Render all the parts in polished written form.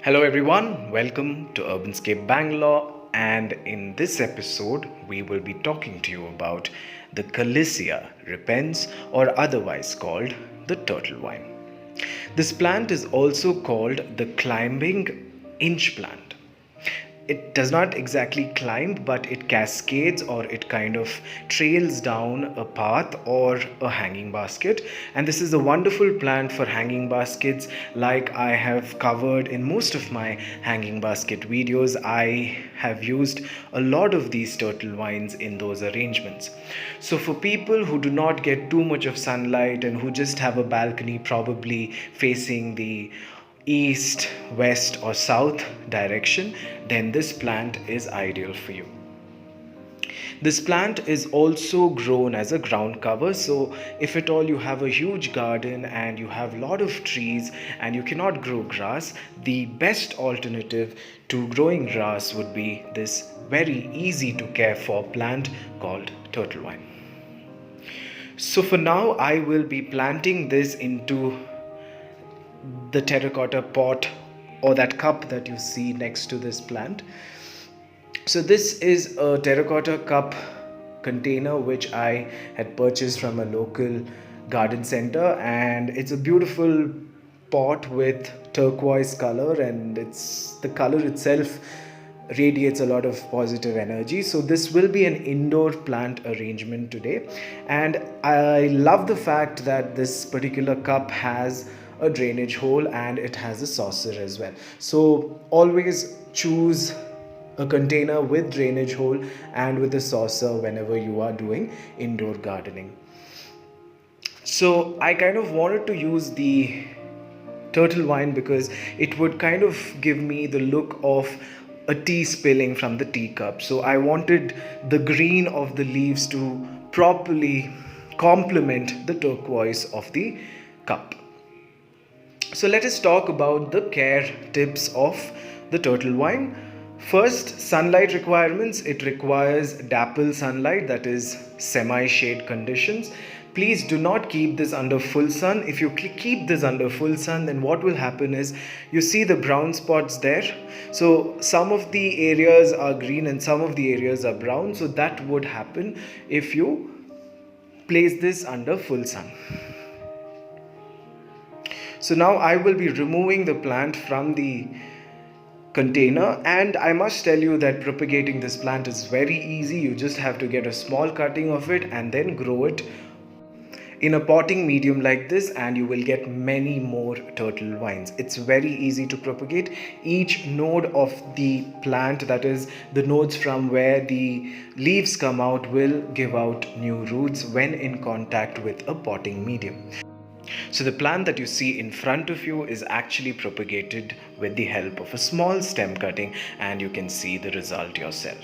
Hello everyone, welcome to Urbanscape Bangalore, and in this episode we will be talking to you about the Callisia Repens, or otherwise called the turtle vine. This plant is also called the climbing inch plant. It does not exactly climb, but it cascades, or it kind of trails down a path or a hanging basket. And this is a wonderful plant for hanging baskets, like I have covered in most of my hanging basket videos. I have used a lot of these turtle vines in those arrangements. So for people who do not get too much of sunlight and who just have a balcony probably facing the east, west, or south direction, then this plant is ideal for you. This plant is also grown as a ground cover, so if at all you have a huge garden and you have a lot of trees and you cannot grow grass, the best alternative to growing grass would be this very easy to care for plant called turtle vine. So for now, I will be planting this into the terracotta pot or that cup that you see next to this plant. So this is a terracotta cup container which I had purchased from a local garden center, and it's a beautiful pot with turquoise color, and the color itself radiates a lot of positive energy. So this will be an indoor plant arrangement today, and I love the fact that this particular cup has a drainage hole and it has a saucer as well. So always choose a container with drainage hole and with a saucer whenever you are doing indoor gardening. So I kind of wanted to use the turtle vine because it would kind of give me the look of a tea spilling from the teacup. So I wanted the green of the leaves to properly complement the turquoise of the cup. So let us talk about the care tips of the turtle vine. First, sunlight requirements. It requires dapple sunlight, that is semi-shade conditions. Please do not keep this under full sun. If you keep this under full sun, then what will happen is you see the brown spots there. So some of the areas are green and some of the areas are brown. So that would happen if you place this under full sun. So now I will be removing the plant from the container, and I must tell you that propagating this plant is very easy. You just have to get a small cutting of it and then grow it in a potting medium like this, and you will get many more turtle vines. It's very easy to propagate. Each node of the plant, that is the nodes from where the leaves come out, will give out new roots when in contact with a potting medium. So the plant that you see in front of you is actually propagated with the help of a small stem cutting, and you can see the result yourself.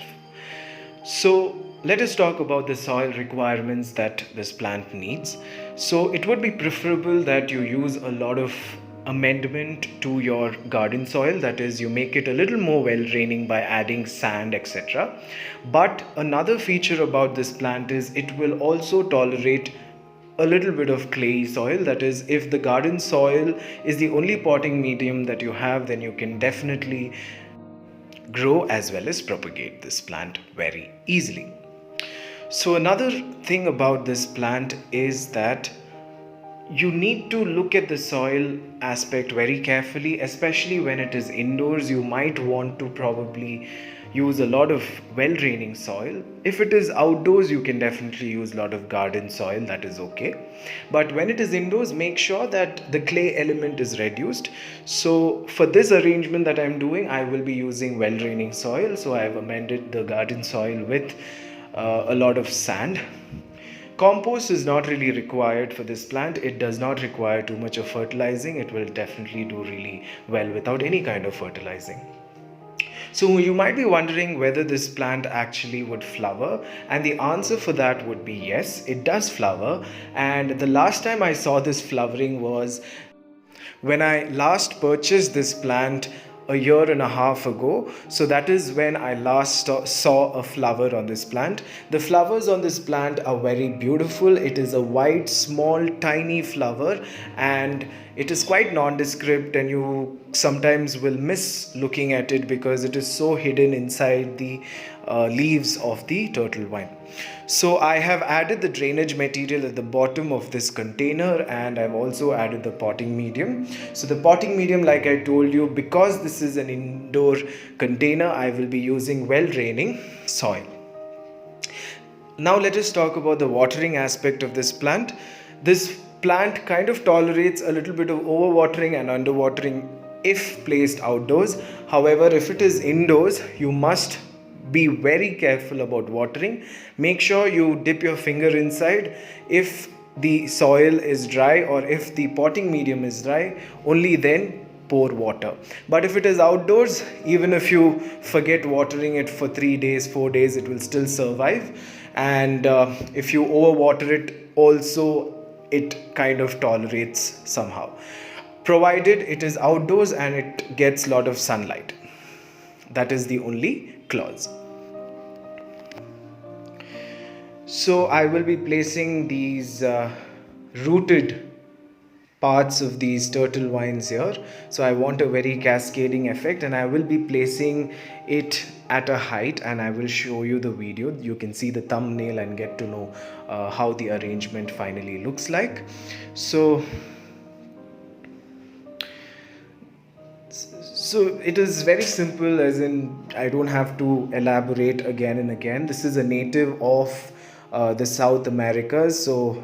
So let us talk about the soil requirements that this plant needs. So it would be preferable that you use a lot of amendment to your garden soil, that is, you make it a little more well draining by adding sand, etc. But another feature about this plant is it will also tolerate a little bit of clay soil. That is, if the garden soil is the only potting medium that you have, then you can definitely grow as well as propagate this plant very easily. So another thing about this plant is that you need to look at the soil aspect very carefully, especially when it is indoors. You might want to probably use a lot of well-draining soil. If it is outdoors, you can definitely use a lot of garden soil, that is okay. But when it is indoors, make sure that the clay element is reduced. So for this arrangement that I'm doing, I will be using well-draining soil. So I've amended the garden soil with a lot of sand. Compost is not really required for this plant. It does not require too much of fertilizing. It will definitely do really well without any kind of fertilizing. So you might be wondering whether this plant actually would flower, and the answer for that would be yes, it does flower. And the last time I saw this flowering was when I last purchased this plant a year and a half ago. So that is when I last saw a flower on this plant. The flowers on this plant are very beautiful. It is a white, small, tiny flower, and It is quite nondescript, and you sometimes will miss looking at it because it is so hidden inside the leaves of the turtle wine. So I have added the drainage material at the bottom of this container, and I've also added the potting medium. So the potting medium, like I told you, because this is an indoor container, I will be using well draining soil. Now let us talk about the watering aspect of this plant. This plant kind of tolerates a little bit of overwatering and underwatering if placed outdoors. However, if it is indoors, you must be very careful about watering. Make sure you dip your finger inside. If the soil is dry or if the potting medium is dry, only then pour water. But if it is outdoors, even if you forget watering it for 3 days, 4 days, it will still survive. And if you overwater it also, it kind of tolerates somehow, provided it is outdoors and it gets a lot of sunlight. That is the only clause. So I will be placing these rooted parts of these turtle vines here. So I want a very cascading effect, and I will be placing it at a height, and I will show you the video. You can see the thumbnail and get to know how the arrangement finally looks like. So it is very simple, as in I don't have to elaborate again and again. This is a native of the South Americas. So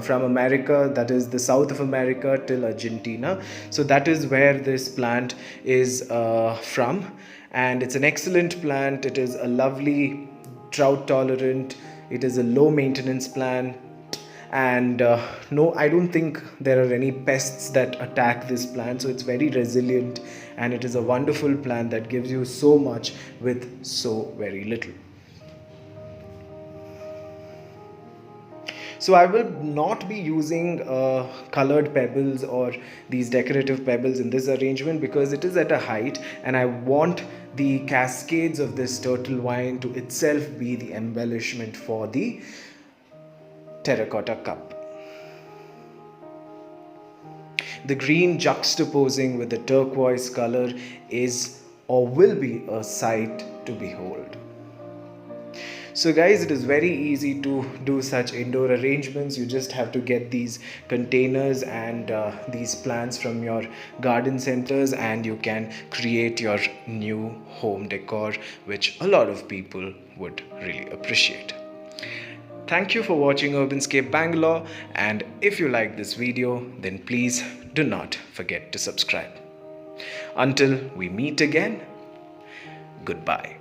from America, that is the south of America till Argentina. So that is where this plant is from, and it's an excellent plant. It is a lovely drought tolerant. It is a low maintenance plant, and no, I don't think there are any pests that attack this plant. So it's very resilient, and it is a wonderful plant that gives you so much with so very little. So I will not be using colored pebbles or these decorative pebbles in this arrangement because it is at a height, and I want the cascades of this turtle wine to itself be the embellishment for the terracotta cup. The green juxtaposing with the turquoise color is or will be a sight to behold. So guys, it is very easy to do such indoor arrangements. You just have to get these containers and these plants from your garden centers, and you can create your new home decor, which a lot of people would really appreciate. Thank you for watching Urbanscape Bangalore, and if you like this video, then please do not forget to subscribe. Until we meet again, goodbye.